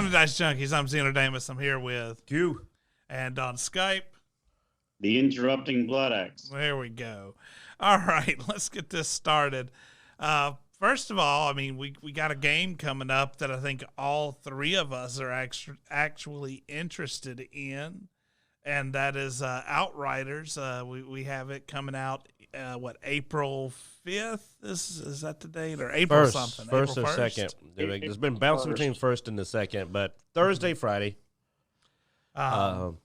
Welcome to Dicejunkies. I'm Xenodamus. I'm here with Q. And on Skype. The interrupting blood axe. There we go. All right, let's get this started. First of all, I mean, we got a game coming up that I think all three of us are actually interested in, and that is Outriders. We have it coming out, April 5th? Is that the date? Or April something? First April or 1st? second. There's been bouncing between first and the second, but Thursday, Friday. But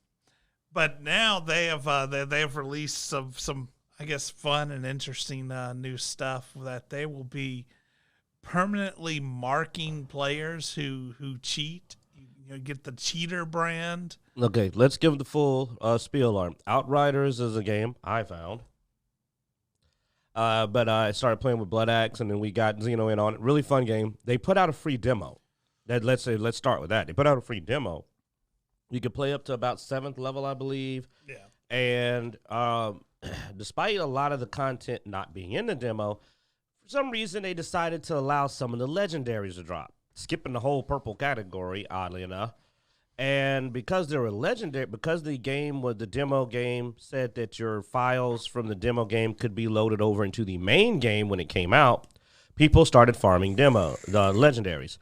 now they have released some I guess fun and interesting new stuff that they will be permanently marking players who cheat. You know, get the cheater brand. Okay, let's give the full spiel on Outriders is a game I found. But I started playing with Blood Axe, and then we got Xeno in on it. Really fun game. They put out a free demo. Let's start with that. They put out a free demo. You could play up to about 7th level, I believe. Yeah. And despite a lot of the content not being in the demo, for some reason they decided to allow some of the legendaries to drop, skipping the whole purple category, oddly enough. And because they were legendary, because the demo game said that your files from the demo game could be loaded over into the main game when it came out, people started farming the legendaries.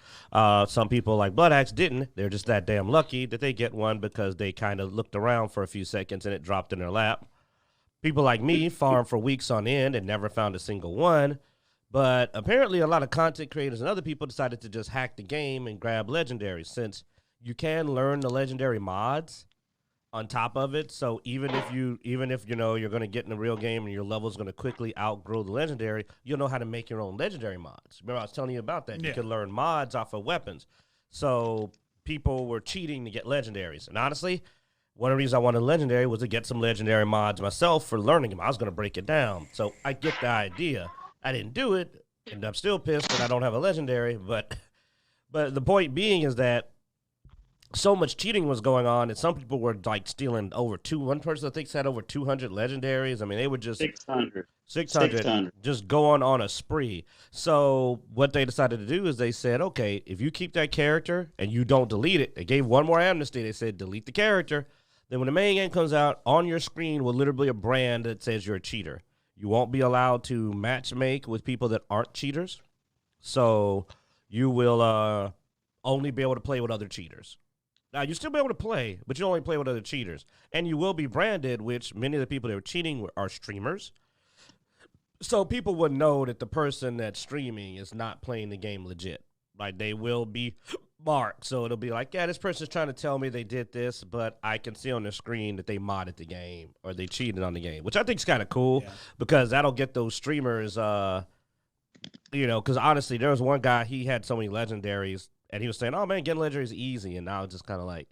Some people like Blood Axe didn't. They're just that damn lucky that they get one because they kind of looked around for a few seconds and it dropped in their lap. People like me farmed for weeks on end and never found a single one. But apparently a lot of content creators and other people decided to just hack the game and grab legendaries, since you can learn the legendary mods on top of it. So even if you know you're going to get in the real game and your level is going to quickly outgrow the legendary, you'll know how to make your own legendary mods. Remember I was telling you about that? Yeah. You can learn mods off of weapons. So people were cheating to get legendaries. And honestly, one of the reasons I wanted a legendary was to get some legendary mods myself for learning them. I was going to break it down. So I get the idea. I didn't do it, and I'm still pissed that I don't have a legendary. But the point being is that so much cheating was going on, and some people were like stealing one person I think had over 200 legendaries. I mean, they would just 600 just going on a spree. So what they decided to do is they said, okay, if you keep that character and you don't delete it, they gave one more amnesty. They said, delete the character. Then when the main game comes out, on your screen will literally be a brand that says you're a cheater. You won't be allowed to match make with people that aren't cheaters. So you will only be able to play with other cheaters. Now, you'll still be able to play, but you only play with other cheaters. And you will be branded, which many of the people that are cheating are streamers. So people would know that the person that's streaming is not playing the game legit. Like, they will be marked. So it'll be like, yeah, this person's trying to tell me they did this, but I can see on the screen that they modded the game or they cheated on the game, which I think is kind of cool because that'll get those streamers, because honestly, there was one guy, he had so many legendaries. And he was saying, oh, man, getting legendaries is easy. And I was just kind of like,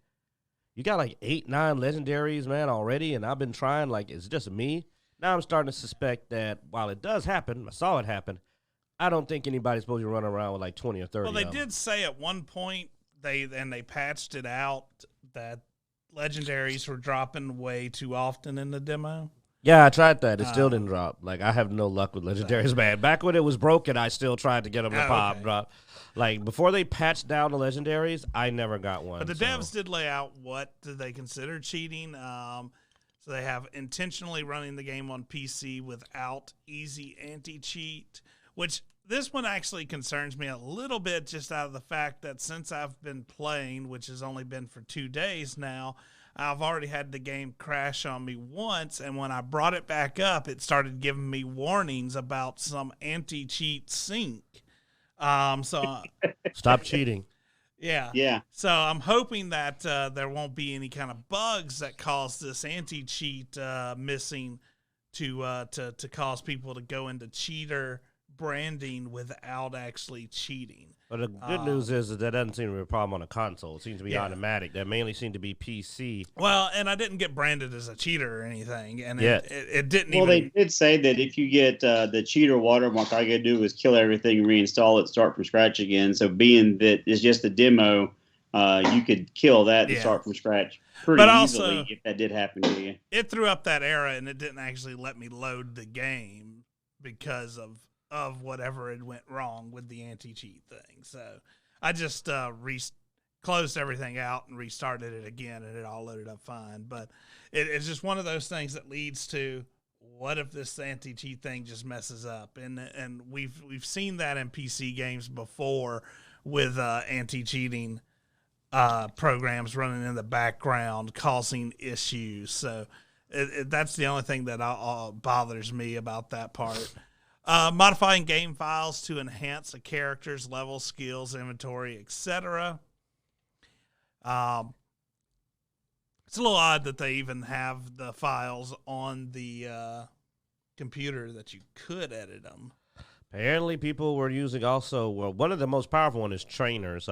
you got like 8, 9 legendaries, man, already? And I've been trying, like, it's just me? Now I'm starting to suspect that while it does happen, I saw it happen, I don't think anybody's supposed to run around with like 20 or 30. Well, they did say at one point, they patched it out that legendaries were dropping way too often in the demo. Yeah, I tried that. It still didn't drop. Like, I have no luck with legendaries, man. Back when it was broken, I still tried to get them to pop, drop. Like, before they patched down the legendaries, I never got one. But the devs did lay out what did they consider cheating. So they have intentionally running the game on PC without easy anti-cheat, which this one actually concerns me a little bit just out of the fact that since I've been playing, which has only been for 2 days now, I've already had the game crash on me once, and when I brought it back up, it started giving me warnings about some anti-cheat sync. Stop cheating. Yeah. So I'm hoping that there won't be any kind of bugs that cause this anti-cheat missing to cause people to go into cheater branding without actually cheating. But the good news is that doesn't seem to be a problem on a console. It seems to be automatic. That mainly seemed to be PC. Well, and I didn't get branded as a cheater or anything, and it didn't. Well, they did say that if you get the cheater watermark, all you gotta do is kill everything, reinstall it, start from scratch again. So, being that it's just a demo, you could kill that and start from scratch pretty easily if that did happen to you. It threw up that error, and it didn't actually let me load the game because of whatever had went wrong with the anti-cheat thing. So I just closed everything out and restarted it again, and it all loaded up fine. But it's just one of those things that leads to, what if this anti-cheat thing just messes up? And we've seen that in PC games before with anti-cheating programs running in the background causing issues. So that's the only thing that bothers me about that part. Modifying game files to enhance a character's level, skills, inventory, etc. It's a little odd that they even have the files on the computer that you could edit them. Apparently, people were using also, well, one of the most powerful one is trainers.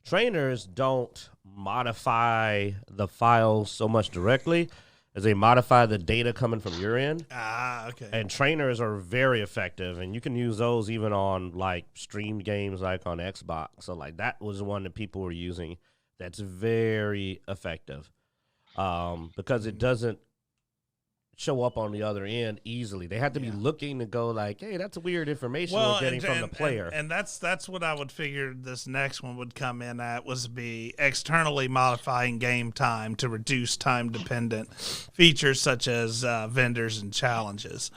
Trainers don't modify the files so much directly as they modify the data coming from your end. Okay. And trainers are very effective, and you can use those even on, like, streamed games like on Xbox. So, like, that was one that people were using that's very effective. Because it doesn't show up on the other end easily. They have to be looking to go like, hey, that's weird information we're getting from the player. And that's what I would figure this next one would come in at, was be externally modifying game time to reduce time-dependent features such as vendors and challenges.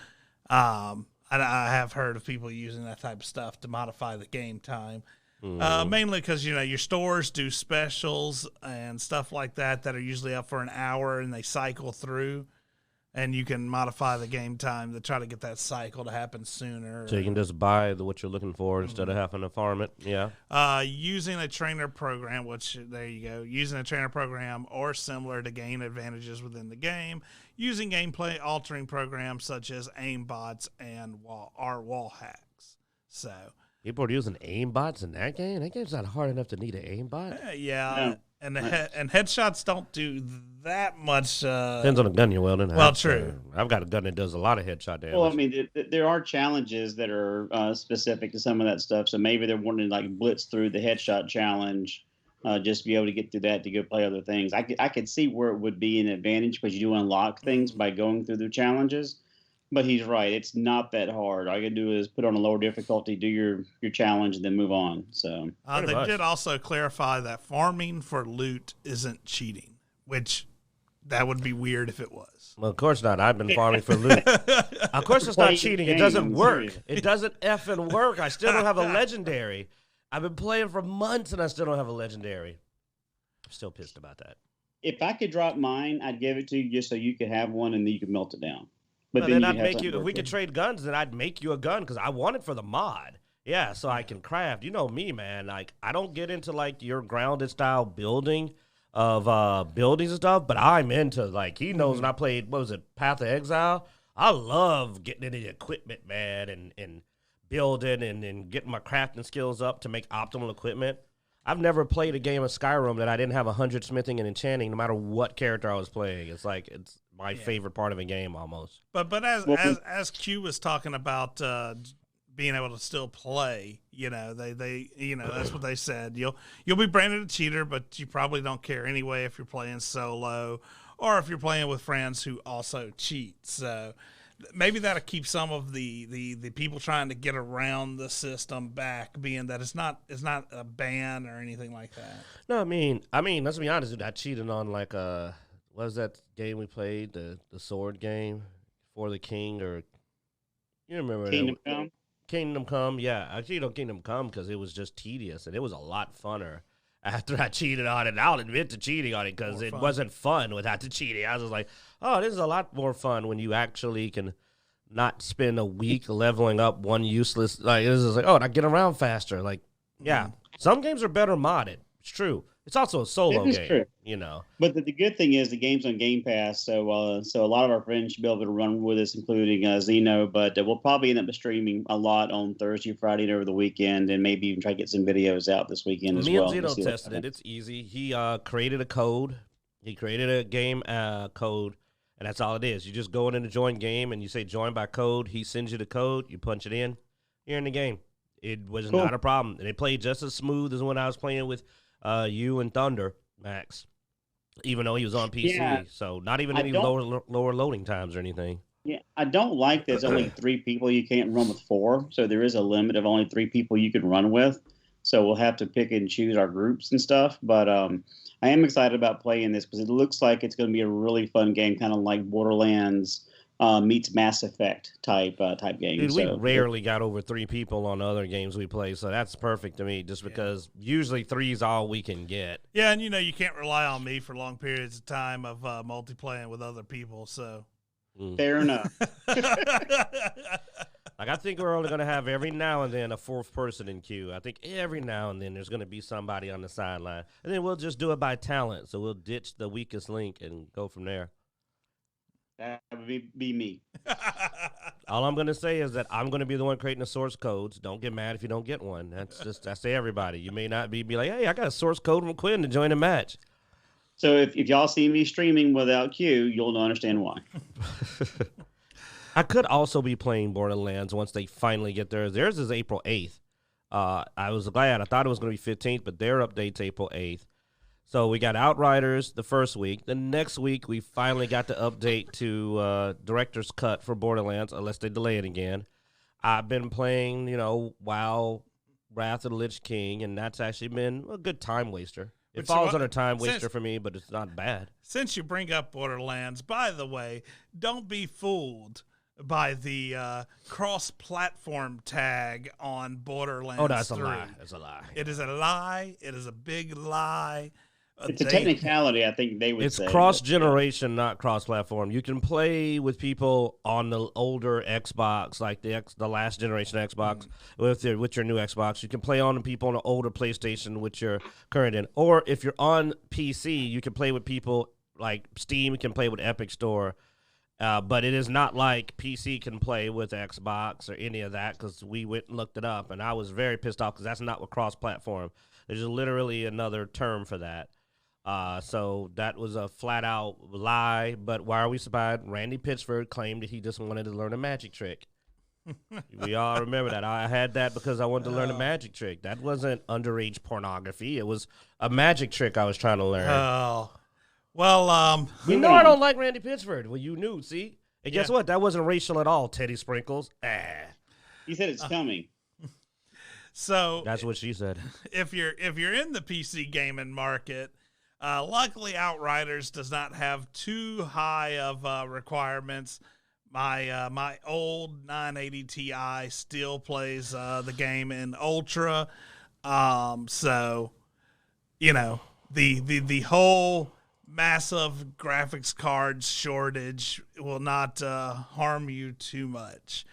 I have heard of people using that type of stuff to modify the game time. Mainly because, your stores do specials and stuff like that are usually up for an hour and they cycle through, and you can modify the game time to try to get that cycle to happen sooner. So you can just buy what you're looking for instead of having to farm it. Yeah. Using a trainer program, there you go. Using a trainer program or similar to gain advantages within the game. Using gameplay altering programs such as aimbots and wall hacks. So people are using aimbots in that game? That game's not hard enough to need an aimbot. Yeah. And headshots don't do that much. Depends on the gun you're wielding. Well, true. I've got a gun that does a lot of headshot damage. Well, I mean, there are challenges that are specific to some of that stuff. So maybe they're wanting to like blitz through the headshot challenge, just to be able to get through that to go play other things. I could see where it would be an advantage because you do unlock things by going through the challenges. But he's right. It's not that hard. All you can do is put on a lower difficulty, do your challenge, and then move on. So they did also clarify that farming for loot isn't cheating, which that would be weird if it was. Well, of course not. I've been farming for loot. Of course it's not cheating. It doesn't work. It doesn't effing work. I still don't have a legendary. I've been playing for months, and I still don't have a legendary. I'm still pissed about that. If I could drop mine, I'd give it to you just so you could have one, and then you could melt it down. But then I'd make you, if we could trade guns, then I'd make you a gun because I want it for the mod. Yeah, so I can craft. You know me, man. Like, I don't get into, like, your grounded style building of buildings and stuff, but I'm into, like, he knows when I played, what was it, Path of Exile? I love getting into the equipment, man, and building and getting my crafting skills up to make optimal equipment. I've never played a game of Skyrim that I didn't have 100 smithing and enchanting no matter what character I was playing. It's like, it's my favorite part of a game almost. But as Q was talking about being able to still play, they that's what they said. You'll be branded a cheater, but you probably don't care anyway if you're playing solo or if you're playing with friends who also cheat. So maybe that'll keep some of the people trying to get around the system back, being that it's not a ban or anything like that. No, I mean, let's be honest, dude, I cheated on like what was that game we played, the sword game for the king, or you remember Kingdom Come? Kingdom Come, yeah. I cheated on Kingdom Come because it was just tedious, and it was a lot funner after I cheated on it. And I'll admit to cheating on it because it wasn't fun without the cheating. I was just like, oh, this is a lot more fun when you actually can not spend a week leveling up one useless. Like, this is like, oh, and I get around faster. Like, yeah, some games are better modded. It's true. It's also a solo game, true. But the good thing is the game's on Game Pass, so a lot of our friends should be able to run with us, including Zeno. But we'll probably end up streaming a lot on Thursday, Friday, and over the weekend, and maybe even try to get some videos out this weekend as well. Me and Zeno tested it. It's easy. He created a code. He created a game code, and that's all it is. You just go in and join game, and you say join by code. He sends you the code. You punch it in. You're in the game. It was not a problem. And it played just as smooth as when I was playing with you and Thunder, Max, even though he was on PC. Yeah, so not even any lower loading times or anything. Yeah, I don't like there's only 3 people. You can't run with 4. So there is a limit of only 3 people you can run with. so we'll have to pick and choose our groups and stuff. But I am excited about playing this because it looks like it's going to be a really fun game, kind of like Borderlands meets Mass Effect type game. Dude, we rarely got over 3 people on the other games we play, so that's perfect to me. Just because usually 3 is all we can get. Yeah, and you can't rely on me for long periods of time of multiplaying with other people. So fair enough. Like, I think we're only going to have every now and then a 4th person in queue. I think every now and then there's going to be somebody on the sideline. And then we'll just do it by talent. So we'll ditch the weakest link and go from there. That would be me. All I'm going to say is that I'm going to be the one creating the source codes. Don't get mad if you don't get one. That's to everybody. You may not be like, hey, I got a source code from Quinn to join a match. So if y'all see me streaming without Q, you'll understand why. I could also be playing Borderlands once they finally get theirs. Theirs is April 8th. I was glad. I thought it was going to be 15th, but their update's April 8th. So we got Outriders the first week. The next week, we finally got the update to Director's Cut for Borderlands, unless they delay it again. I've been playing, WoW, Wrath of the Lich King, and that's actually been a good time waster. It falls under time waster for me, but it's not bad. Since you bring up Borderlands, by the way, don't be fooled by the cross-platform tag on Borderlands 3. Oh, that's a lie. That's a lie. It is a lie. It is a big lie. It's a technicality, I think they would say. It's cross-generation, not cross-platform. You can play with people on the older Xbox, like the last generation Xbox, with your new Xbox. You can play on the people on the older PlayStation with your current in. Or if you're on PC, you can play with people like Steam can play with Epic Store. But it is not like PC can play with Xbox or any of that, because we went and looked it up, and I was very pissed off because that's not what cross-platform. There's literally another term for that. So that was a flat-out lie, but why are we surprised? Randy Pitchford claimed that he just wanted to learn a magic trick. We all remember that. I had that because I wanted to learn a magic trick. That wasn't underage pornography. It was a magic trick I was trying to learn. Oh. Well, you know I don't like Randy Pitchford. Well, you knew, see? And guess what? That wasn't racial at all, Teddy Sprinkles. He said it's coming. So that's what she said. If you're in the PC gaming market, luckily Outriders does not have too high of requirements. My old 980 Ti still plays the game in Ultra. So the whole massive graphics card shortage will not harm you too much.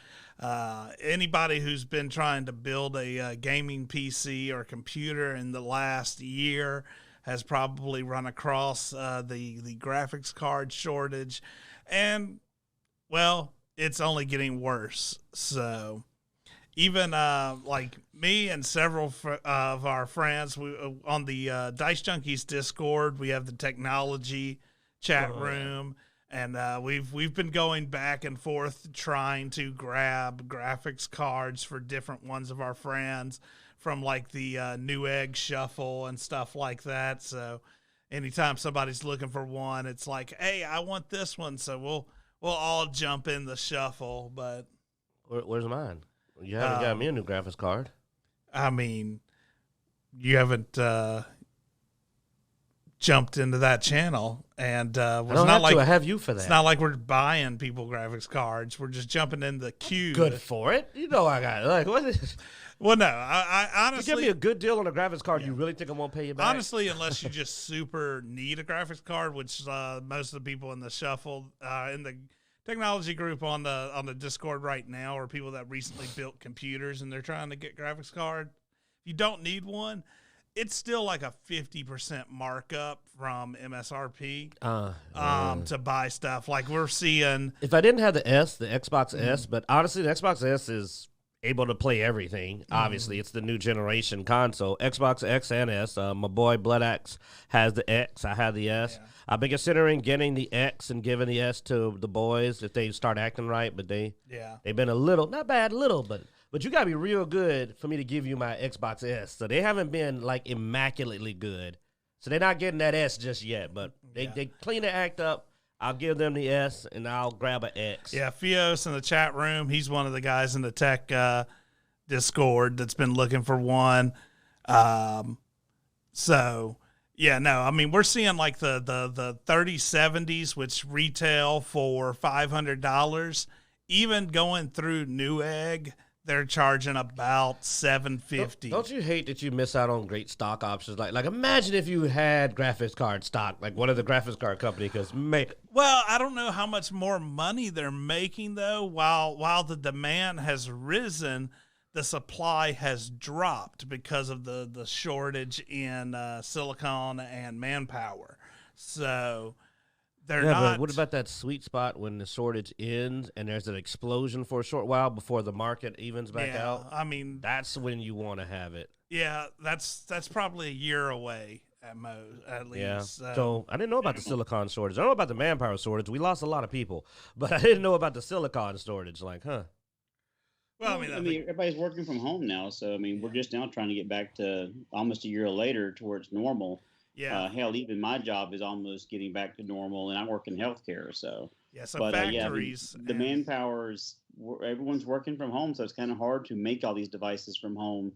Anybody who's been trying to build a gaming PC or computer in the last year has probably run across the graphics card shortage, and well, it's only getting worse. So even like me and several of our friends, we on the Dicejunkies Discord, we have the technology chat room, and we've been going back and forth trying to grab graphics cards for different ones of our friends from like the Newegg Shuffle and stuff like that. So anytime somebody's looking for one, it's like, hey, I want this one. So we'll all jump in the shuffle. But where's mine? You haven't got me a new graphics card. I mean, you haven't jumped into that channel, and I have you for that. It's not like we're buying people graphics cards. We're just jumping in the queue. Good for it. You know I got it. Like, what is? Well, no, I honestly, you give me a good deal on a graphics card. You really think I won't pay you back? Honestly, unless you just super need a graphics card, which most of the people in the shuffle in the technology group on the Discord right now are people that recently built computers and they're trying to get graphics card. If you don't need one, it's still like a 50% markup from MSRP to buy stuff. Like we're seeing. If I didn't have the Xbox S, but honestly, the Xbox S is able to play everything. Obviously, it's the new generation console. Xbox X and S. My boy Blood X has the X. I have the S. Yeah. I've been considering getting the X and giving the S to the boys if they start acting right, but they've been a little, not bad, little, but you gotta be real good for me to give you my Xbox S. So they haven't been like immaculately good. So they're not getting that S just yet, but they clean the act up. I'll give them the S and I'll grab an X. Yeah, Fios in the chat room, he's one of the guys in the tech Discord that's been looking for one. So yeah, no, I mean we're seeing like the 3070s, which retail for $500. Even going through Newegg, they're charging about $750. Don't you hate that you miss out on great stock options? Like imagine if you had graphics card stock, like one of the graphics card company, because well, I don't know how much more money they're making though. While the demand has risen, the supply has dropped because of the shortage in silicon and manpower. So they're not. But what about that sweet spot when the shortage ends and there's an explosion for a short while before the market evens back out? I mean, that's when you want to have it. Yeah, that's probably a year away at least. Yeah. So I didn't know about the silicon shortage. I know about the manpower shortage. We lost a lot of people, but I didn't know about the silicon shortage. Like, huh? Well, I mean, everybody's working from home now, so I mean, we're just now trying to get back to almost a year later towards normal. Yeah. Hell, even my job is almost getting back to normal, and I work in healthcare, so. Yeah. So factories, the manpower's everyone's working from home, so it's kind of hard to make all these devices from home.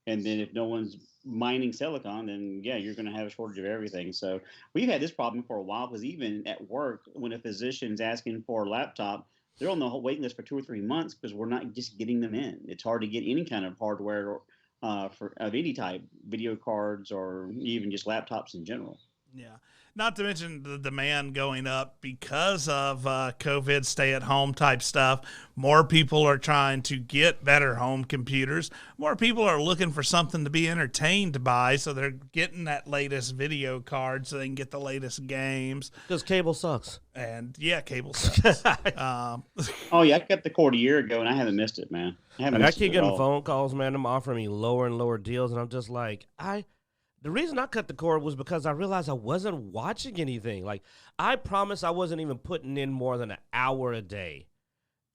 And then if no one's mining silicon, then yeah, you're going to have a shortage of everything. So we've had this problem for a while because even at work, when a physician's asking for a laptop, they're on the waiting list for 2 or 3 months because we're not just getting them in. It's hard to get any kind of hardware or of any type, video cards or even just laptops in general. Yeah. Not to mention the demand going up because of COVID stay-at-home type stuff. More people are trying to get better home computers. More people are looking for something to be entertained by, so they're getting that latest video card so they can get the latest games. Because cable sucks. And, yeah, cable sucks. Oh, yeah, I got the cord a year ago, and I haven't missed it, man. I keep getting phone calls, man. Them offering me lower and lower deals, and I'm just like, the reason I cut the cord was because I realized I wasn't watching anything. Like, I promise I wasn't even putting in more than an hour a day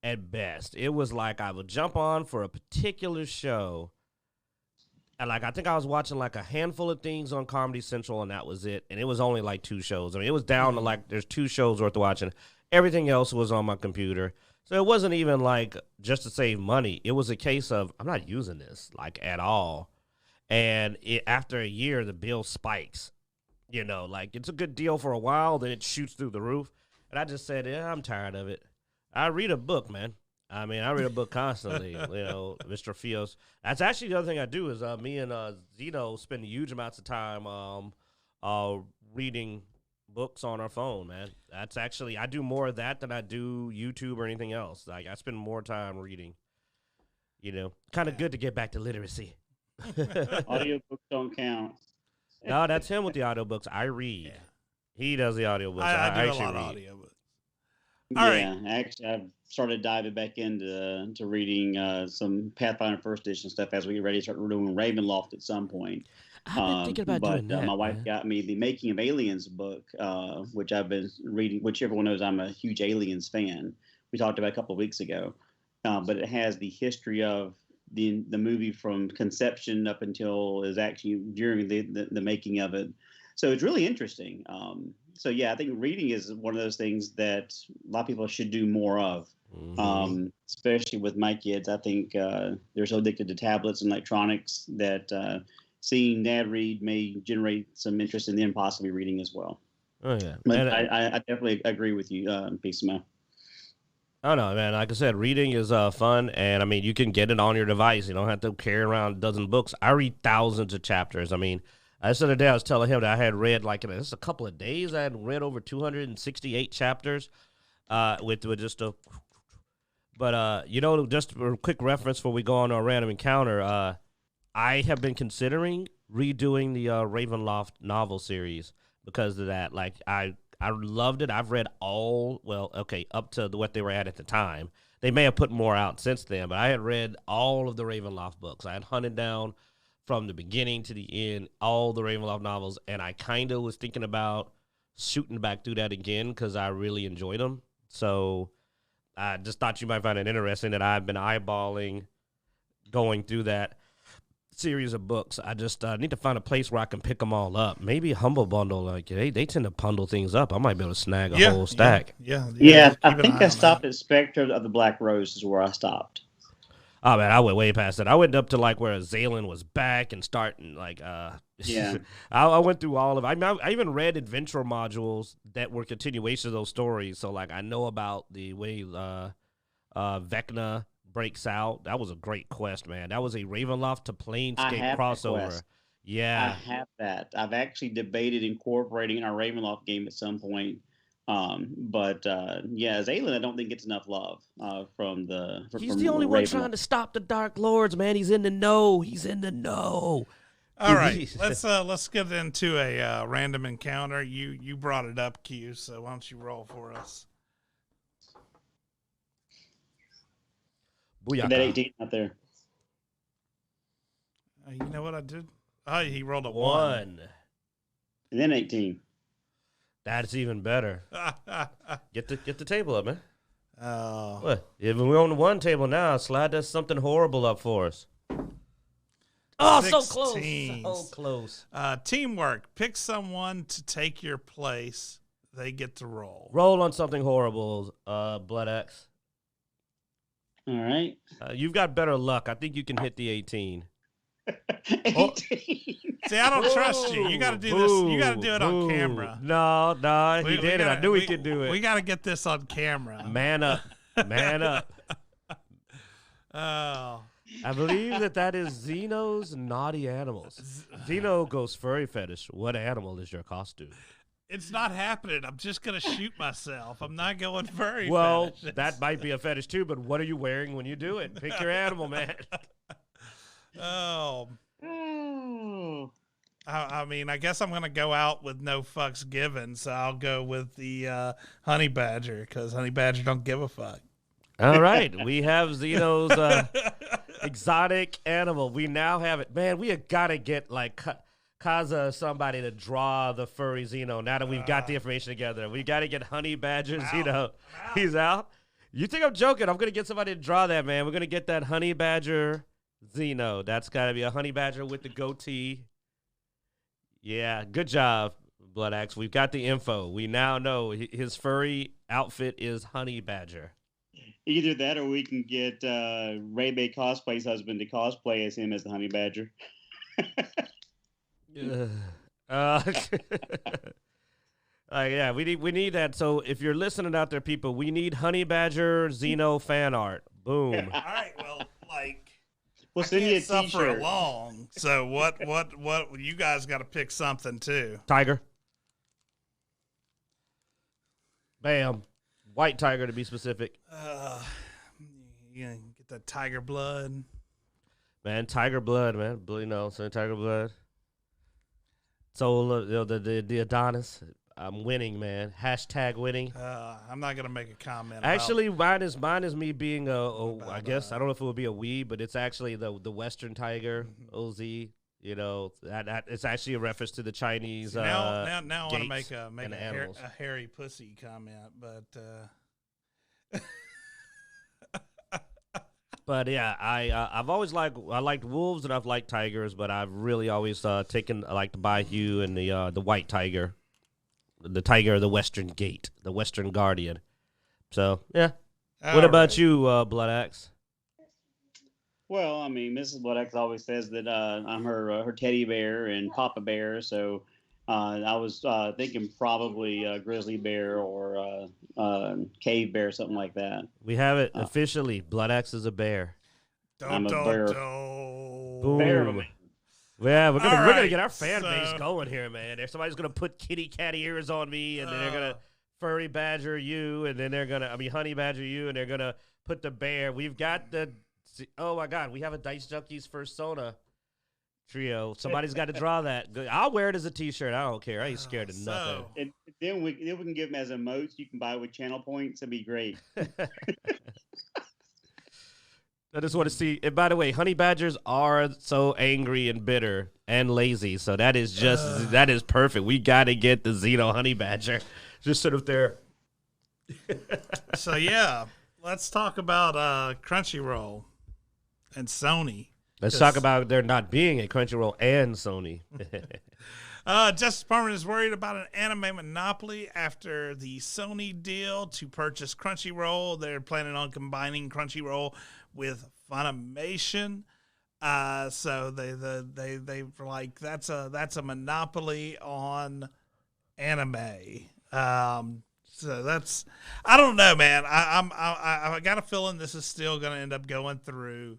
at best. It was like I would jump on for a particular show, and like I think I was watching like a handful of things on Comedy Central, and that was it. And it was only like 2 shows. I mean, it was down to like there's 2 shows worth of watching. Everything else was on my computer. So it wasn't even like just to save money. It was a case of I'm not using this like at all. And after a year, the bill spikes. You know, like it's a good deal for a while, then it shoots through the roof. And I just said, yeah, I'm tired of it. I read a book, man. I mean, I read a book constantly. You know, Mr. Fios. That's actually the other thing I do is me and Zeno spend huge amounts of time reading books on our phone, man. That's actually, I do more of that than I do YouTube or anything else. Like I spend more time reading. You know, kind of good to get back to literacy. Audiobooks don't count. No, that's him with the audiobooks. I read. Yeah. He does the audiobooks. I do a lot of audiobooks. Actually, I've started diving back into reading some Pathfinder First Edition stuff as we get ready to start doing Ravenloft at some point. I've been thinking about doing that. My wife got me the Making of Aliens book, which I've been reading, which everyone knows I'm a huge Aliens fan. We talked about a couple of weeks ago. But it has the history of the movie from conception up until is actually during the making of it. So it's really interesting. So yeah, I think reading is one of those things that a lot of people should do more of. Especially with my kids. I think they're so addicted to tablets and electronics that seeing Dad read may generate some interest in them possibly reading as well. Oh yeah, but I definitely agree with you, Peacema. I don't know, man. Like I said, reading is fun, and I mean, you can get it on your device. You don't have to carry around a dozen books. I read thousands of chapters. I mean, this other day I was telling him that I had read like in just a couple of days. I had read over 268 chapters with just a. But you know, just for a quick reference before we go on our random encounter, I have been considering redoing the Ravenloft novel series because of that. Like I loved it. I've read up to what they were at the time. They may have put more out since then, but I had read all of the Ravenloft books. I had hunted down from the beginning to the end all the Ravenloft novels, and I kind of was thinking about shooting back through that again because I really enjoyed them. So I just thought you might find it interesting that I've been eyeballing going through that series of books. I just need to find a place where I can pick them all up. Maybe Humble Bundle, like they tend to bundle things up. I might be able to snag a whole stack. Yeah. I think I stopped at Spectre of the Black Rose is where I stopped. Oh man, I went way past that. I went up to like where Zaylen was back and starting like Yeah. I went through all of. I even read adventure modules that were continuations of those stories. So like I know about the way Vecna breaks out. That was a great quest, man. That was a Ravenloft to Planescape crossover. Yeah, I have that. I've actually debated incorporating in our Ravenloft game at some point. But Zaylen, I don't think gets enough love from the. He's the only one trying to stop the Dark Lords, man. He's in the know. He's in the know. All right, let's get into a random encounter. You brought it up, Q. So why don't you roll for us? Booyaka. That 18 out there. You know what I did? Oh, he rolled a 1. And then 18. That's even better. Get the table up, man. Oh. What? If we're on the 1 table now, slide that something horrible up for us. Oh, so close. So close. Teamwork. Pick someone to take your place. They get to roll. Roll on something horrible, Blood Axe. All right. You've got better luck. I think you can hit the 18. 18. Oh. See, I don't trust you. You got to do this. You got to do it on camera. No, he did it. I knew he could do it. We got to get this on camera. Man up. Man up. Oh. I believe that is Xeno's naughty animals. Xeno goes furry fetish. What animal is your costume? It's not happening. I'm just going to shoot myself. I'm not going furry fetish. That might be a fetish too, but what are you wearing when you do it? Pick your animal, man. Oh. I mean, I guess I'm going to go out with no fucks given, so I'll go with the honey badger, because honey badger don't give a fuck. All right. We have Xeno's exotic animal. We now have it. Man, we have got to get like Kaza or somebody to draw the furry Xeno now that we've got the information together. We got to get honey badger Xeno. He's out. You think I'm joking? I'm going to get somebody to draw that, man. We're going to get that honey badger Xeno. That's got to be a honey badger with the goatee. Yeah, good job, Blood Axe. We've got the info. We now know his furry outfit is honey badger. Either that, or we can get Ray Bay Cosplay's husband to cosplay as him as the honey badger. Yeah, we need that. So if you're listening out there, people, we need honey badger Xeno fan art. Boom. All right, well, we'll send you a suffer t-shirt. Along. So what you guys got to pick something too. Tiger. Bam. White tiger to be specific. Yeah, get that tiger blood. Man, tiger blood, man. So tiger blood. So the Adonis. I'm winning, man. Hashtag winning. I'm not gonna make a comment. Actually, mine is me being I guess I don't know if it would be a we, but it's actually the Western tiger, OZ. You know that it's actually a reference to the Chinese. Now I want to make a hairy pussy comment, but. But yeah, I've always liked wolves and I've liked tigers, but I've really always taken I like the Bayou and the white tiger, the tiger of the Western Gate, the Western Guardian. So yeah, what about you, Blood Axe? Well, I mean, Mrs. Blood Axe always says that I'm her teddy bear and Papa Bear, so I was thinking probably grizzly bear or cave bear, something like that. We have it officially. Blood Axe is a bear. I'm a bear. Boom. Bear. Yeah, we're gonna get our fan base going here, man. Somebody's gonna put kitty cat ears on me, and then they're gonna furry badger you, and then they're gonna honey badger you, and they're gonna put the bear. We've got oh my god, we have a Dicejunkies Persona trio. Somebody's got to draw that. I'll wear it as a t-shirt. I don't care. I ain't scared of nothing. And then we can give them as emotes you can buy with channel points. That'd be great. I just want to see. And by the way, honey badgers are so angry and bitter and lazy. So that is that is perfect. We got to get the Xeno honey badger. Just sit up there. So yeah, let's talk about Crunchyroll and Sony. Let's talk about there not being a Crunchyroll and Sony. Justice Department is worried about an anime monopoly after the Sony deal to purchase Crunchyroll. They're planning on combining Crunchyroll with Funimation. So they like that's a monopoly on anime. So that's, I don't know, man. I got a feeling this is still going to end up going through,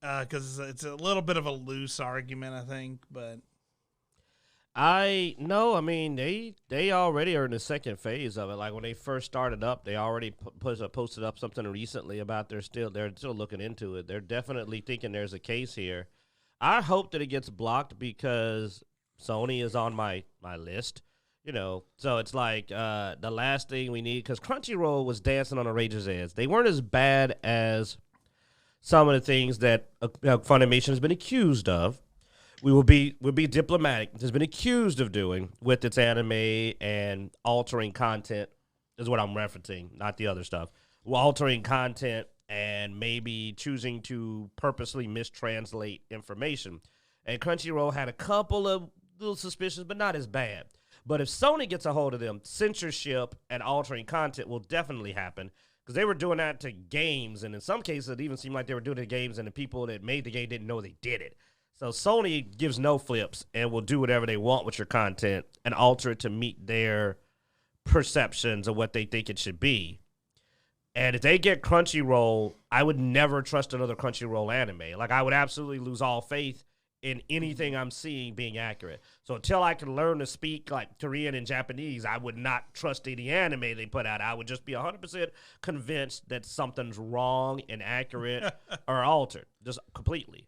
because it's a little bit of a loose argument, I think. But I mean, they already are in the second phase of it. Like when they first started up, they already posted up something recently about they're still looking into it. They're definitely thinking there's a case here. I hope that it gets blocked because Sony is on my list. You know, so it's like the last thing we need, because Crunchyroll was dancing on a razor's edge. They weren't as bad as some of the things that Funimation has been accused of. We will be diplomatic. Has been accused of doing with its anime and altering content is what I'm referencing, not the other stuff. Altering content and maybe choosing to purposely mistranslate information. And Crunchyroll had a couple of little suspicions, but not as bad. But if Sony gets a hold of them, censorship and altering content will definitely happen, because they were doing that to games, and in some cases it even seemed like they were doing it to games and the people that made the game didn't know they did it. So Sony gives no flips and will do whatever they want with your content and alter it to meet their perceptions of what they think it should be. And if they get Crunchyroll, I would never trust another Crunchyroll anime. Like, I would absolutely lose all faith in anything I'm seeing being accurate. So until I can learn to speak like Korean and Japanese, I would not trust any anime they put out. I would just be 100% convinced that something's wrong, inaccurate, or altered, just completely.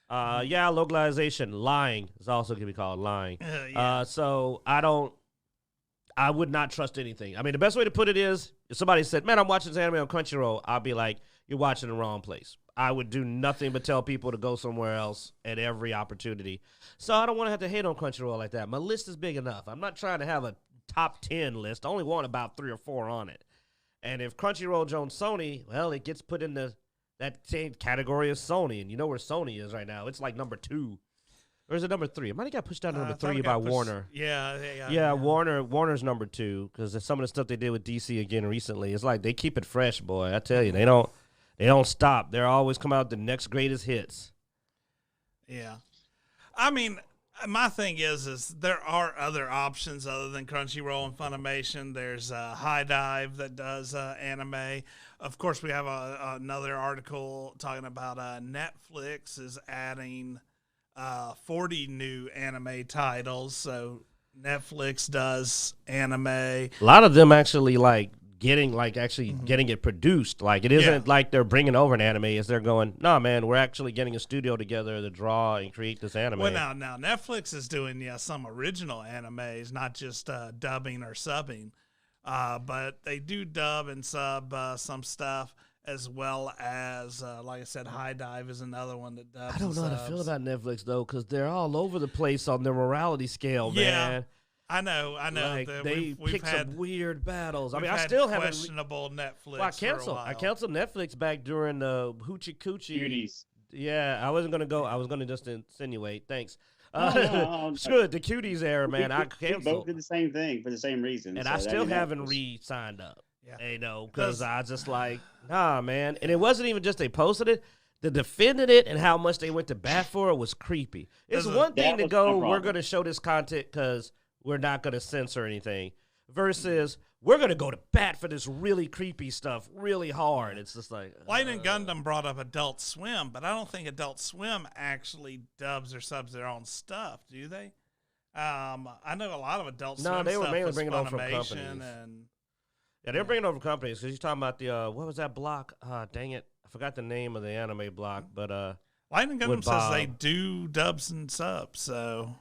Localization, lying is also going to be called lying. So I would not trust anything. I mean, the best way to put it is, if somebody said, man, I'm watching this anime on Crunchyroll, I'll be like, you're watching the wrong place. I would do nothing but tell people to go somewhere else at every opportunity. So I don't want to have to hate on Crunchyroll like that. My list is big enough. I'm not trying to have a top 10 list. I only want about 3 or 4 on it. And if Crunchyroll joins Sony, well, it gets put in that same category as Sony. And you know where Sony is right now. It's like number 2. Or is it number 3? It might have got pushed down to number 3 by Warner. Yeah. Warner's number 2, because some of the stuff they did with DC again recently, it's like they keep it fresh, boy. I tell you, they don't stop. They're always come out the next greatest hits. Yeah. I mean, my thing is there are other options other than Crunchyroll and Funimation. There's High Dive that does anime. Of course, we have another article talking about Netflix is adding 40 new anime titles. So Netflix does anime. A lot of them actually getting it produced. Like, it isn't like they're bringing over an anime. It's they're going, nah, man, we're actually getting a studio together to draw and create this anime. Well, now Netflix is doing some original animes, not just dubbing or subbing. But they do dub and sub some stuff, as well as, like I said, High Dive is another one that dubs. I don't know how to feel about Netflix, though, because they're all over the place on their morality scale, man. I know. Like, we've pick had some weird battles. I mean, I had still haven't. Questionable Netflix. Well, I canceled Netflix back during the Hoochie Coochie. Cuties. Yeah, I wasn't gonna go. I was gonna just insinuate. Thanks. No. Good. The Cuties era, man. I canceled. We both did the same thing for the same reason. And so I still haven't re-signed up. Yeah. You know, because I just like, nah, man. And it wasn't even just they posted it. The defending it and how much they went to bat for it was creepy. It's one thing to go, we're going to show this content because we're not going to censor anything, versus we're going to go to bat for this really creepy stuff really hard. It's just like... Light and Gundam brought up Adult Swim, but I don't think Adult Swim actually dubs or subs their own stuff, do they? I know a lot of Adult Swim stuff. No, they were mainly was bringing over from Funimation companies. Yeah, they were bringing over companies, because you're talking about the... what was that block? Dang it. I forgot the name of the anime block, but... Light and Gundam says they do dubs and subs, so...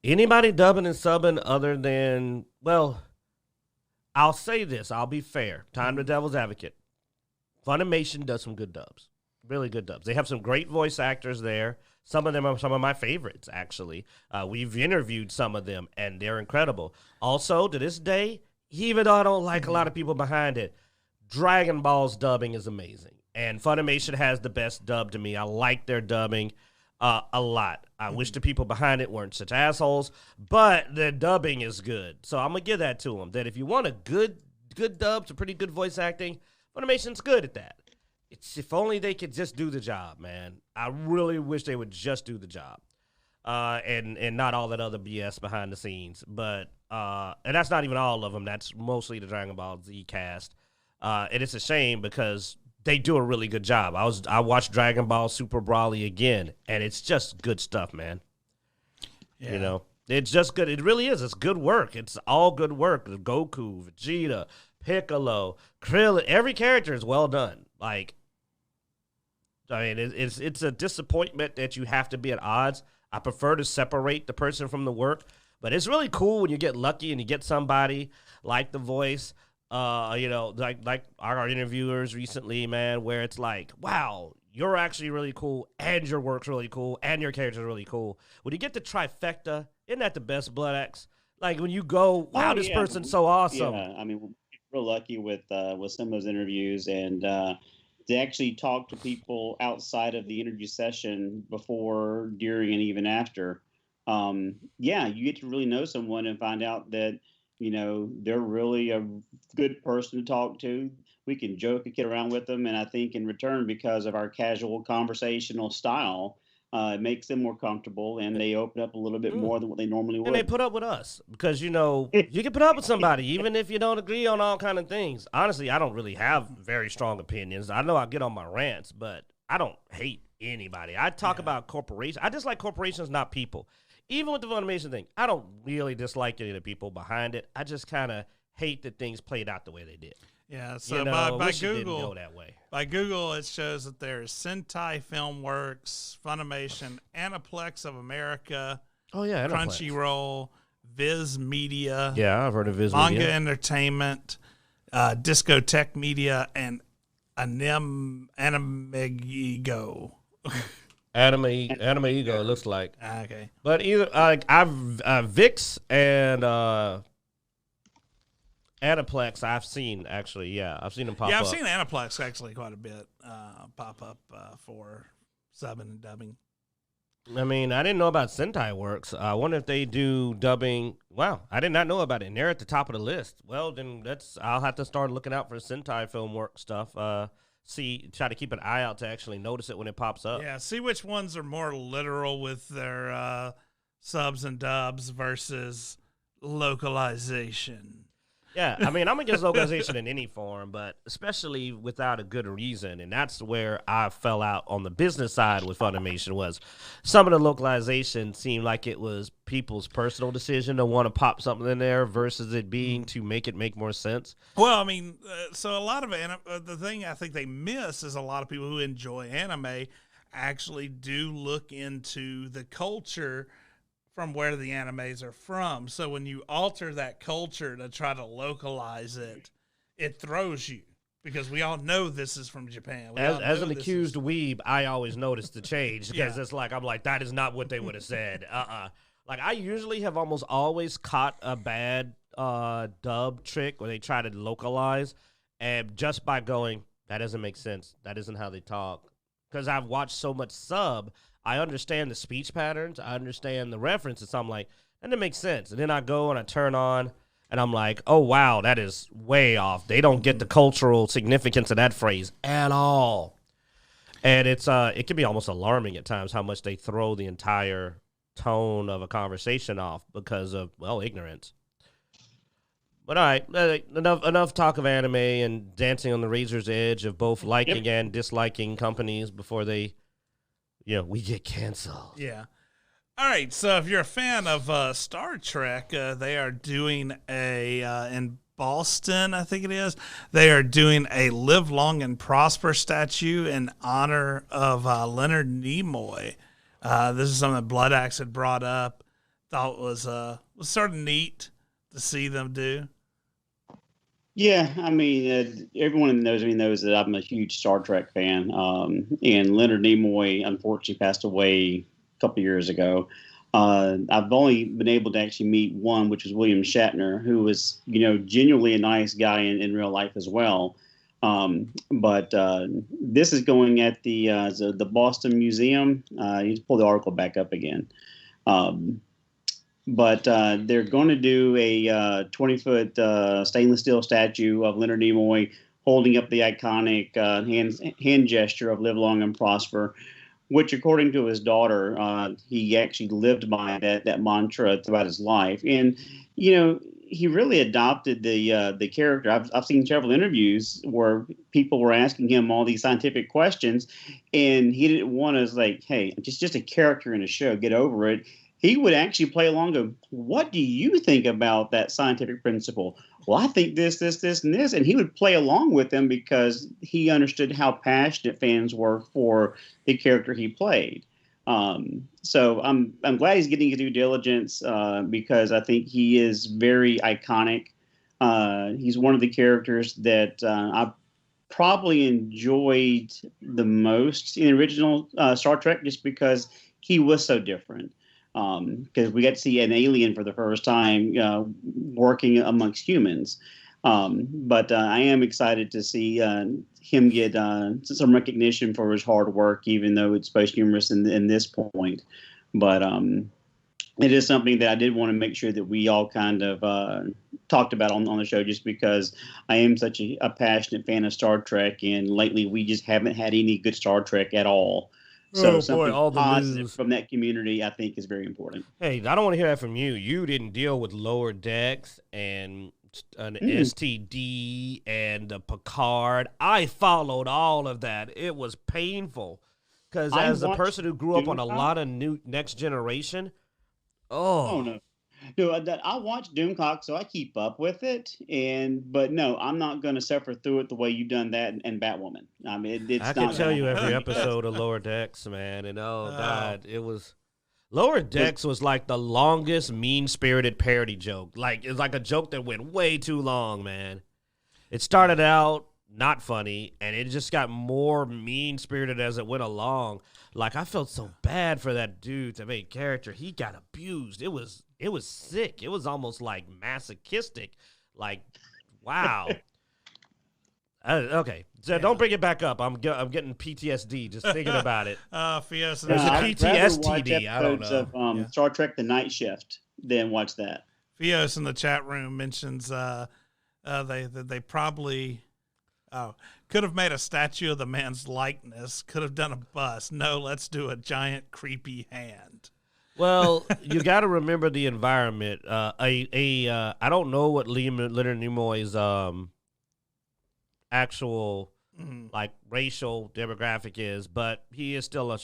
Anybody dubbing and subbing other than... Well... I'll say this. I'll be fair. Time to devil's advocate. Funimation does some good dubs. Really good dubs. They have some great voice actors there. Some of them are some of my favorites, actually. We've interviewed some of them, and they're incredible. Also, to this day, even though I don't like a lot of people behind it, Dragon Ball's dubbing is amazing. And Funimation has the best dub to me. I like their dubbing a lot. I wish the people behind it weren't such assholes, but the dubbing is good. So I'm going to give that to them, that if you want a good dub to pretty good voice acting, Funimation's good at that. It's if only they could just do the job, man. I really wish they would just do the job. And not all that other BS behind the scenes. But and that's not even all of them. That's mostly the Dragon Ball Z cast. And it's a shame because they do a really good job. I watched Dragon Ball Super Broly again, and it's just good stuff, man. Yeah. You know, it's just good. It really is. It's good work. It's all good work. Goku, Vegeta, Piccolo, Krillin, every character is well done. Like, I mean, it's a disappointment that you have to be at odds. I prefer to separate the person from the work, but it's really cool when you get lucky and you get somebody like the voice, you know, like our interviewers recently, man, where it's like, wow, you're actually really cool, and your work's really cool, and your character's really cool. When you get the trifecta, isn't that the best, Blood X? Like when you go, wow, this person's so awesome. Yeah, I mean, we're lucky with some of those interviews, and to actually talk to people outside of the interview session before, during, and even after. Yeah, you get to really know someone and find out that, you know, they're really a good person to talk to. We can joke and kid around with them, and I think in return, because of our casual conversational style, it makes them more comfortable, and they open up a little bit more than what they normally would. And they put up with us because, you know, you can put up with somebody even if you don't agree on all kind of things. Honestly, I don't really have very strong opinions. I know I get on my rants, but I don't hate anybody. I talk about corporations. I dislike corporations, not people. Even with the Funimation thing, I don't really dislike any of the people behind it. I just kind of hate that things played out the way they did. Yeah, so you know, by Google, Google, go that way. By Google, it shows that there's Sentai Filmworks, Funimation, Aniplex of America, oh yeah, Crunchyroll, Viz Media, yeah, I've heard of Viz Manga Media. Entertainment, Discotech Media, and Anime Ego. Anime Ego, it looks like. Okay, but either I've VIX and Aniplex, I've seen actually. Yeah, I've seen them pop up. Yeah, I've seen Aniplex actually quite a bit pop up for subbing and dubbing. I mean, I didn't know about Sentai Works. I wonder if they do dubbing. Wow, I did not know about it. And they're at the top of the list. Well, then I'll have to start looking out for Sentai Filmworks stuff. Try to keep an eye out to actually notice it when it pops up. Yeah, see which ones are more literal with their subs and dubs versus localization. Yeah, I mean, I'm against localization in any form, but especially without a good reason. And that's where I fell out on the business side with Funimation was some of the localization seemed like it was people's personal decision to want to pop something in there versus it being to make it make more sense. Well, I mean, so a lot of the thing I think they miss is a lot of people who enjoy anime actually do look into the culture from where the animes are from. So when you alter that culture to try to localize it, it throws you because we all know this is from Japan. As an accused weeb, I always notice the change because it's like, I'm like, that is not what they would have said. Like I usually have almost always caught a bad dub trick where they try to localize and just by going, that doesn't make sense. That isn't how they talk. Because I've watched so much sub, I understand the speech patterns. I understand the references. So I'm like, and it makes sense. And then I go and I turn on and I'm like, oh, wow, that is way off. They don't get the cultural significance of that phrase at all. And it can be almost alarming at times how much they throw the entire tone of a conversation off because of, well, ignorance. But all right, enough talk of anime and dancing on the razor's edge of both liking and disliking companies before they, we get canceled. Yeah. All right, so if you're a fan of Star Trek, they are doing in Boston, I think it is, they are doing a Live Long and Prosper statue in honor of Leonard Nimoy. This is something that Blood Axe had brought up. Thought was sort of neat to see them do. Yeah, I mean, everyone knows me knows that I'm a huge Star Trek fan. And Leonard Nimoy unfortunately passed away a couple of years ago. I've only been able to actually meet one, which was William Shatner, who was, genuinely a nice guy in real life as well. But this is going at the Boston Museum. You just pull the article back up again. But they're going to do a 20-foot stainless steel statue of Leonard Nimoy holding up the iconic hand gesture of "Live Long and Prosper," which, according to his daughter, he actually lived by that mantra throughout his life. And he really adopted the character. I've seen several interviews where people were asking him all these scientific questions, and he didn't want to like, "Hey, just a character in a show. Get over it." He would actually play along. Go, "What do you think about that scientific principle?" "Well, I think this, and this," and he would play along with them because he understood how passionate fans were for the character he played. So I'm glad he's getting due diligence because I think he is very iconic. He's one of the characters that I probably enjoyed the most in the original Star Trek, just because he was so different. Because we got to see an alien for the first time working amongst humans. But I am excited to see him get some recognition for his hard work, even though it's posthumous in this point. But it is something that I did want to make sure that we all kind of talked about on the show, just because I am such a passionate fan of Star Trek, and lately we just haven't had any good Star Trek at all. So something positive from that community, I think, is very important. Hey, I don't want to hear that from you. You didn't deal with Lower Decks and an STD and a Picard. I followed all of that. It was painful because as a person who grew up on a lot of new Next Generation, no, I watch Doomcock, so I keep up with it. But no, I'm not going to suffer through it the way you've done that and Batwoman. I mean, I can tell you every episode of Lower Decks, man, and God, it was Lower Decks was like the longest mean-spirited parody joke. Like it's like a joke that went way too long, man. It started out not funny, and it just got more mean-spirited as it went along. Like I felt so bad for that dude, the main character. He got abused. It was sick. It was almost like masochistic. Like, wow. Okay, so don't bring it back up. I'm getting PTSD just thinking about it. Fios. There's a PTSD. I don't know. Of Star Trek: The Night Shift. Then watch that. Fios in the chat room mentions they probably could have made a statue of the man's likeness. Could have done a bust. No, let's do a giant creepy hand. Well, you got to remember the environment. I don't know what Leonard Nimoy's actual like racial demographic is, but he is still a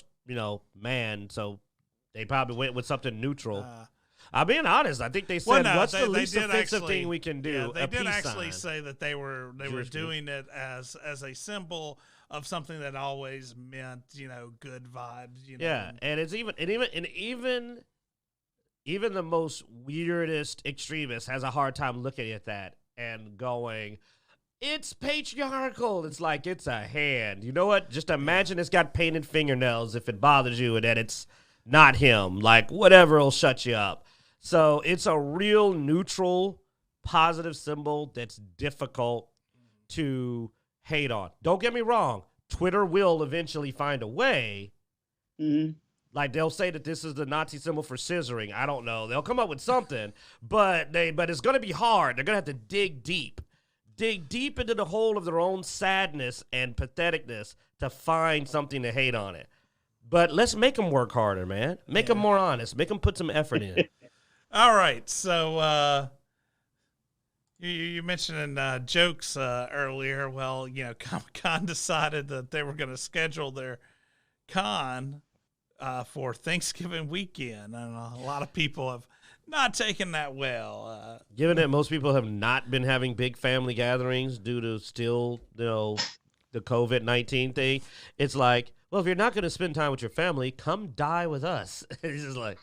man, so they probably went with something neutral. I'm being honest. I think they said, "What's the least offensive thing we can do?" Yeah, they did actually say that they were doing it as a symbol of something that always meant good vibes. Yeah, and it's even the most weirdest extremist has a hard time looking at that and going, "It's patriarchal." It's like it's a hand. You know what? Just imagine it's got painted fingernails if it bothers you, and that it's not him. Like whatever will shut you up. So it's a real neutral, positive symbol that's difficult to hate on. Don't get me wrong. Twitter will eventually find a way. Mm-hmm. Like they'll say that this is the Nazi symbol for scissoring. I don't know. They'll come up with something, but it's going to be hard. They're going to have to dig deep into the hole of their own sadness and patheticness to find something to hate on it. But let's make them work harder, man. Make them more honest. Make them put some effort in. All right. So you mentioned jokes earlier. Well, Comic-Con decided that they were going to schedule their con for Thanksgiving weekend. And a lot of people have not taken that well. Given that most people have not been having big family gatherings due to still, the COVID-19 thing, it's like, well, if you're not going to spend time with your family, come die with us. It's just like,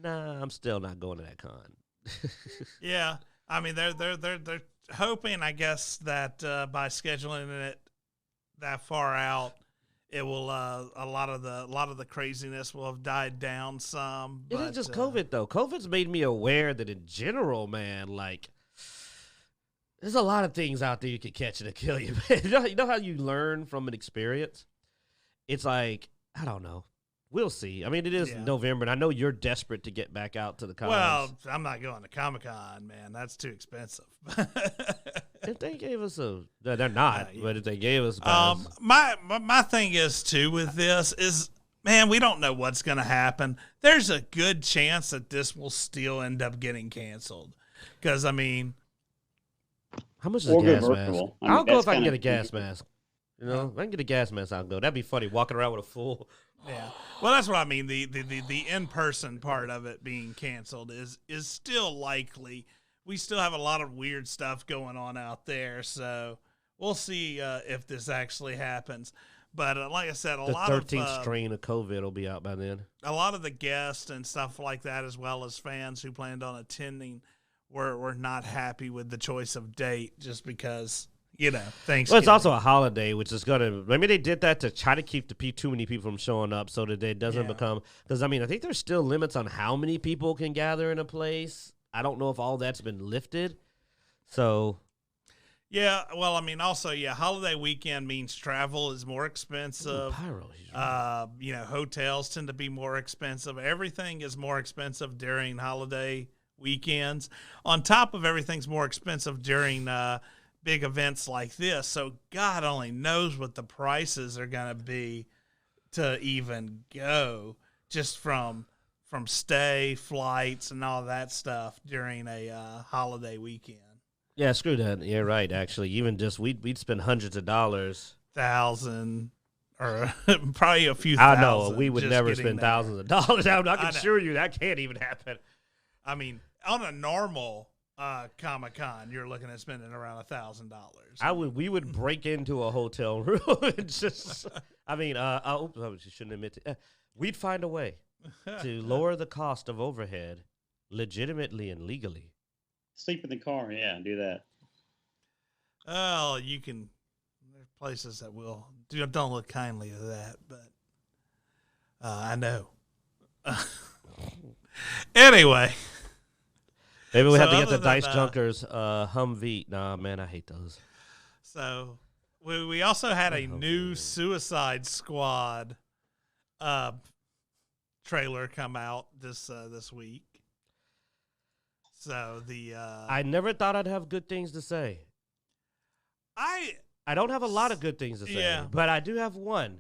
nah, I'm still not going to that con. Yeah, I mean they're hoping, I guess, that by scheduling it that far out, it will a lot of the craziness will have died down some. It ain't just COVID though. COVID's made me aware that in general, man, like There's a lot of things out there you can catch and kill you. You know how you learn from an experience? It's like, I don't know. We'll see. I mean, it is November, and I know you're desperate to get back out to the cons. Well, I'm not going to Comic-Con, man. That's too expensive. If they gave us they're not, but if they gave us my thing is, too, with this is, man, we don't know what's going to happen. There's a good chance that this will still end up getting canceled. Because, I mean, how much is a gas mask? I'll go if I can get a gas mask. You know, if I can get a gas mask, I'll go. That'd be funny, walking around with a full. Yeah. Well, that's what I mean. The in-person part of it being canceled is still likely. We still have a lot of weird stuff going on out there, so we'll see if this actually happens. But like I said, the 13th strain of COVID will be out by then. A lot of the guests and stuff like that, as well as fans who planned on attending, were not happy with the choice of date just because, you know, Thanksgiving. Well, it's also a holiday, which is going to – maybe they did that to try to keep too many people from showing up so that it doesn't become – because, I mean, I think there's still limits on how many people can gather in a place. I don't know if all that's been lifted. So – yeah, well, I mean, also, holiday weekend means travel is more expensive. Pyro, you know, hotels tend to be more expensive. Everything is more expensive during holiday weekends. On top of everything's more expensive during big events like this. So God only knows what the prices are going to be to even go just from stay, flights, and all that stuff during a holiday weekend. Yeah, screw that. Yeah, right, actually. Even just, we'd spend hundreds of dollars. $1,000 or probably a few thousand. I know. We would never spend thousands of dollars. I can assure you that can't even happen. I mean, on a normal Comic-Con, you're looking at spending around $1,000. We would break into a hotel room and just, I mean, I shouldn't admit to, we'd find a way to lower the cost of overhead legitimately and legally. Sleep in the car, do that. Well, you can. There's places that don't look kindly to that, but I know. Anyway, maybe we have to get the Dicejunkies Humvee. Nah, man, I hate those. So we also had a new Suicide Squad trailer come out this week. So I never thought I'd have good things to say. I don't have a lot of good things to say, but I do have one.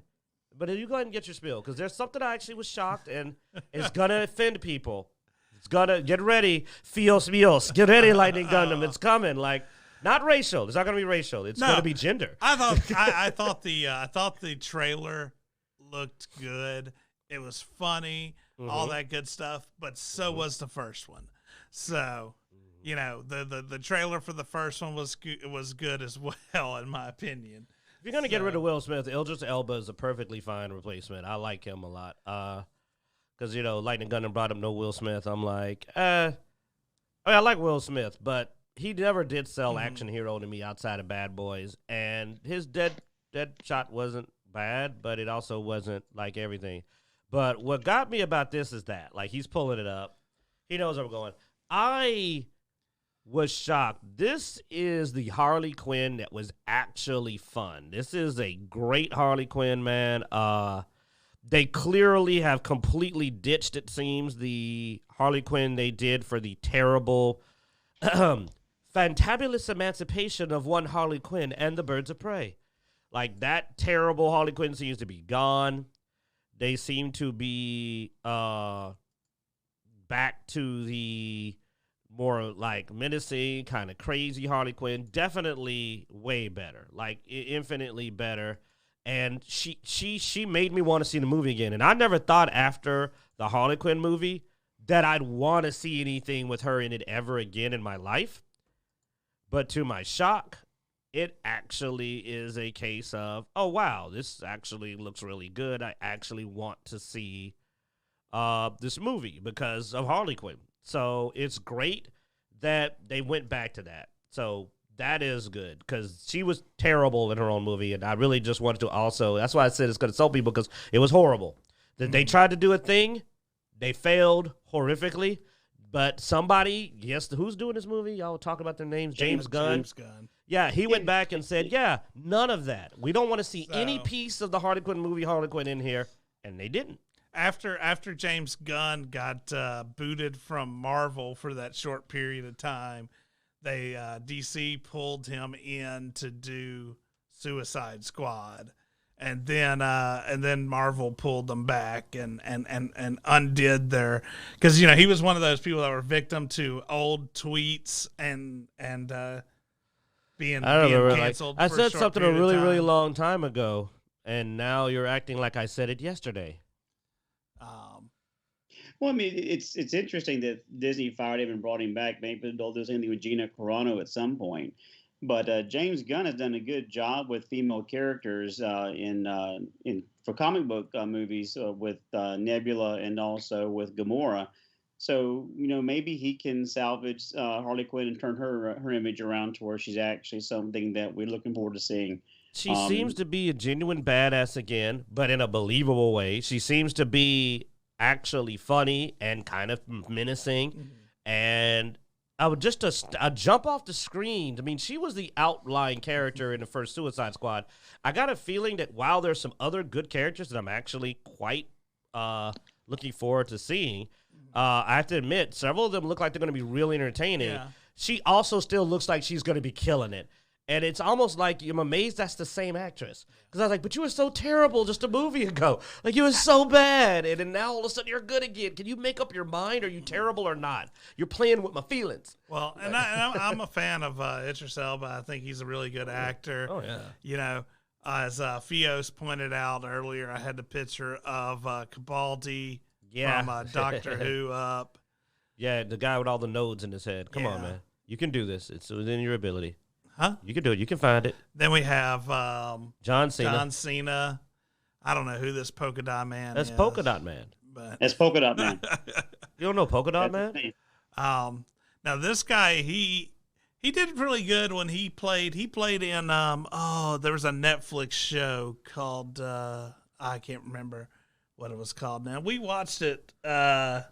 But you go ahead and get your spiel, because there's something I actually was shocked, and it's gonna offend people. It's gonna get ready, Fios Mios, get ready, Lightning Gundam. It's coming. Like, not racial. It's not gonna be racial. It's gonna be gender. I thought the trailer looked good. It was funny, all that good stuff. But so was the first one. So, you know, the trailer for the first one was good as well, in my opinion. If you're going to get rid of Will Smith, Idris Elba is a perfectly fine replacement. I like him a lot. Because, you know, Lightning Gundam brought up no Will Smith. I'm like, I like Will Smith, but he never did sell action hero to me outside of Bad Boys. And his dead shot wasn't bad, but it also wasn't like everything. But what got me about this is that, like, he's pulling it up. He knows where we're going. I was shocked. This is the Harley Quinn that was actually fun. This is a great Harley Quinn, man. They clearly have completely ditched, it seems, the Harley Quinn they did for the terrible fantabulous emancipation of one Harley Quinn and the Birds of Prey. Like, that terrible Harley Quinn seems to be gone. They seem to be back to the more like menacing, kind of crazy Harley Quinn. Definitely way better, like infinitely better. And she made me want to see the movie again. And I never thought after the Harley Quinn movie that I'd want to see anything with her in it ever again in my life. But to my shock, it actually is a case of, oh, wow, this actually looks really good. I actually want to see this movie because of Harley Quinn. So it's great that they went back to that. So that is good because she was terrible in her own movie, and I really just wanted to also, that's why I said it's going to insult people because it was horrible. They tried to do a thing. They failed horrifically. But somebody, yes, who's doing this movie? Y'all talk about their names. James Gunn. James Gunn. Yeah, he went back and said, yeah, none of that. We don't want to see any piece of the Harley Quinn movie Harley Quinn in here. And they didn't. After James Gunn got booted from Marvel for that short period of time, they DC pulled him in to do Suicide Squad. And then Marvel pulled them back and undid their, because he was one of those people that were victim to old tweets and being canceled. I said something a really time. really long time ago, and now you're acting like I said it yesterday. Well, I mean, it's interesting that Disney fired him and brought him back. Maybe they'll do something with Gina Carano at some point. But James Gunn has done a good job with female characters for comic book movies with Nebula and also with Gamora. So maybe he can salvage Harley Quinn and turn her image around to where she's actually something that we're looking forward to seeing. She seems to be a genuine badass again, but in a believable way. She seems to be actually funny and kind of menacing, and I would just jump off the screen. I mean, she was the outlying character in the first Suicide Squad. I got a feeling that while there's some other good characters that I'm actually quite looking forward to seeing, I have to admit, several of them look like they're going to be really entertaining. Yeah. She also still looks like she's going to be killing it. And it's almost like I'm amazed that's the same actress. Because I was like, but you were so terrible just a movie ago. Like, you were so bad. And then now all of a sudden you're good again. Can you make up your mind? Are you terrible or not? You're playing with my feelings. Well, and I'm a fan of Idris Elba. I think he's a really good actor. Oh, yeah. As Fios pointed out earlier, I had the picture of Capaldi from Doctor Who up. Yeah, the guy with all the nodes in his head. Come on, man. You can do this. It's within your ability. Huh? You can do it. You can find it. Then we have John Cena. John Cena. I don't know who this Polka Dot Man That's is. Polka Dot Man. But that's Polka Dot Man. You don't know Polka Dot Man? Now this guy, he did really good when he played in there was a Netflix show called I can't remember what it was called now. We watched it. It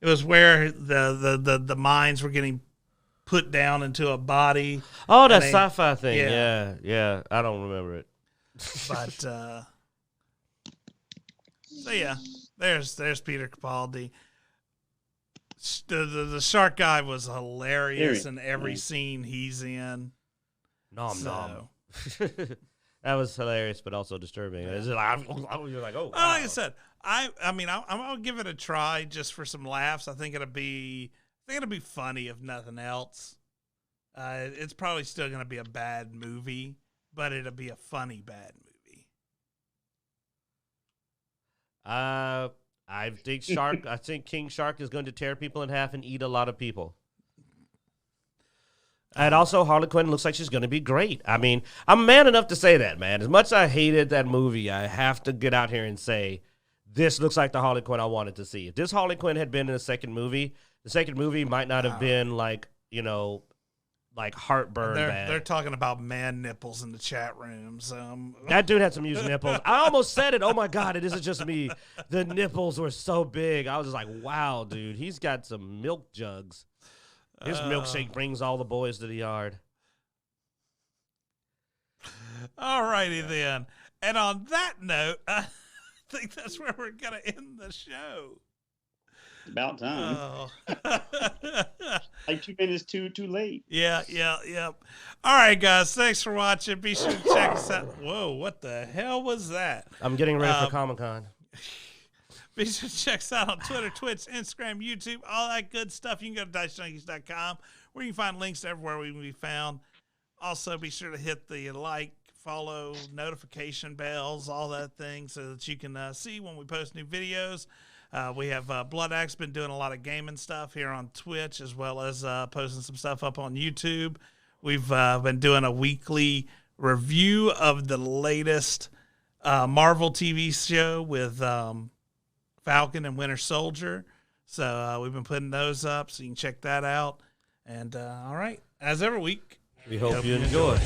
was where the minds were getting put down into a body. Oh, that sci-fi thing. Yeah. I don't remember it. But so yeah, there's Peter Capaldi. The shark guy was hilarious in every scene he's in. Nom. That was hilarious, but also disturbing. Yeah. You're like, oh, wow. Like I said, I mean, I'm gonna give it a try just for some laughs. I think it'll be funny if nothing else. It's probably still gonna be a bad movie, but it'll be a funny bad movie. I think King Shark is going to tear people in half and eat a lot of people. And also, Harley Quinn looks like she's going to be great. I mean, I'm man enough to say that, man. As much as I hated that movie, I have to get out here and say, this looks like the Harley Quinn I wanted to see. If this Harley Quinn had been in the second movie might not have been like heartburn bad. They're talking about man nipples in the chat rooms. That dude had some used nipples. I almost said it. Oh, my God, it isn't just me. The nipples were so big. I was just like, wow, dude. He's got some milk jugs. His milkshake brings all the boys to the yard. All righty then. And on that note, I think that's where we're going to end the show. About time. Like 2 minutes too late. Yeah. All right, guys. Thanks for watching. Be sure to check us out. Whoa, what the hell was that? I'm getting ready for Comic-Con. Be sure to check us out on Twitter, Twitch, Instagram, YouTube, all that good stuff. You can go to Dicejunkies.com where you can find links to everywhere we can be found. Also, be sure to hit the like, follow, notification bells, all that thing so that you can see when we post new videos. We have Blood Axe been doing a lot of gaming stuff here on Twitch as well as posting some stuff up on YouTube. We've been doing a weekly review of the latest Marvel TV show with Falcon and Winter Soldier. So we've been putting those up so you can check that out. And all right, as every week, we hope you enjoy.